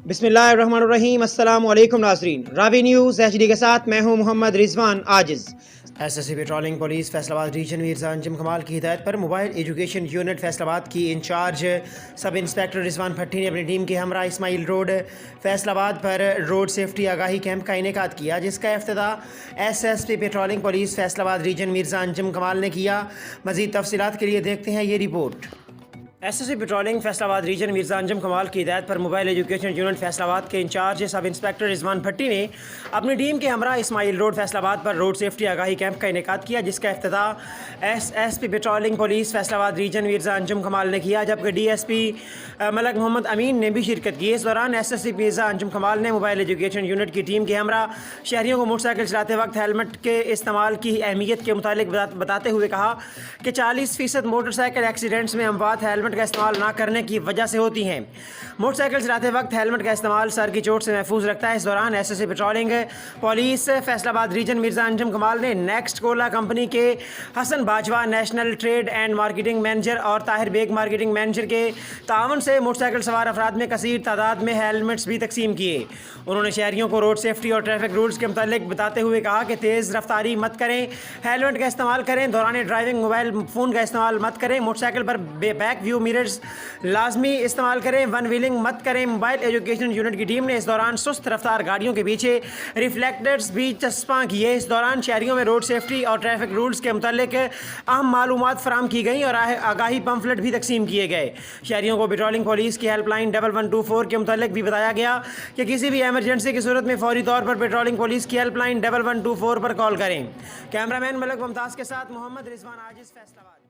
بسم اللہ الرحمن الرحیم۔ السلام علیکم ناظرین، راوی نیوز ایچ ڈی کے ساتھ میں ہوں Muhammad Rizwan Ajiz. S S C patrolling police Faisalabad region Mirza Anjum Kamal کی ہدایت پر mobile education unit Faisalabad کی انچارج سب انسپیکٹر رضوان بھٹی نے اپنی ٹیم کے ہمراہ اسماعیل روڈ فیصل آباد پر روڈ سیفٹی آگاہی کیمپ کا انعقاد کیا، جس کا افتتاح S S P patrolling police Faisalabad region Mirza Anjum کمال نے کیا۔ مزید تفصیلات کے لیے دیکھتے ہیں یہ report. S S C patrolling Faisalabad region Mirza Anjum Kamal کی ہدایت پر mobile education unit Faisalabad کے انچارج سب انسپیکٹر رضوان بھٹی نے اپنی ٹیم کے ہمراہ اسماعیل روڈ فیصل آباد پر روڈ سیفٹی آگاہی کیمپ کا انعقاد کیا، جس کا افتتاح S S P patrolling police Faisalabad region Mirza Anjum کمال نے کیا، جبکہ ڈی ایس پی ملک محمد امین نے بھی شرکت کی۔ اس دوران ایس ایس سی مرزا انجم کمال نے موبائل ایجوکیشن یونٹ کی ٹیم کے ہمراہ شہریوں کو موٹر سائیکل چلاتے وقت ہیلمٹ کے استعمال کی اہمیت کے متعلق بتاتے ہوئے کہا کہ 40% موٹر سائیکل ایکسیڈنٹس میں اموات ہیلمٹ کا استعمال نہ کرنے کی وجہ سے ہوتی ہیں۔ موٹر سائیکل چلاتے وقت ہیلمٹ کا استعمال سر کی چوٹ سے محفوظ رکھتا ہے۔ اس دوران S S C patrolling police Faisalabad region Mirza Anjum کمال نے نیکسٹ کولا کمپنی کے Hassan Bajwa national trade and marketing manager اور طاہر بیگ مارکیٹنگ مینیجر کے تعاون سے موٹر سائیکل سوار افراد میں کثیر تعداد میں ہیلمٹس بھی تقسیم کیے۔ انہوں نے شہریوں کو روڈ سیفٹی اور ٹریفک رولز کے متعلق بتاتے ہوئے کہا کہ تیز رفتاری مت کریں، ہیلمٹ کا استعمال کریں، دوران ڈرائیونگ موبائل فون کا استعمال مت کریں، موٹر سائیکل پر بیک ویو میررز لازمی استعمال کریں، ون ویلنگ مت کریں۔ موبائل ایجوکیشن یونٹ کی ٹیم نے اس دوران سست رفتار گاڑیوں کے پیچھے ریفلیکٹرز بھی چسپاں کیے۔ اس دوران شہریوں میں روڈ سیفٹی اور ٹریفک رولز کے متعلق اہم معلومات فراہم کی گئیں اور آگاہی پمفلٹ بھی تقسیم کیے گئے۔ شہریوں کو پیٹرولنگ پولیس کی ہیلپ لائن 1124 کے متعلق بھی بتایا گیا کہ کسی بھی ایمرجنسی کی صورت میں فوری طور پر پیٹرولنگ پولیس کی ہیلپ لائن 1124 پر کال کریں۔ کیمرہ مین ملک ممتاز کے ساتھ محمد رضوان عاجز، فیصل آباد۔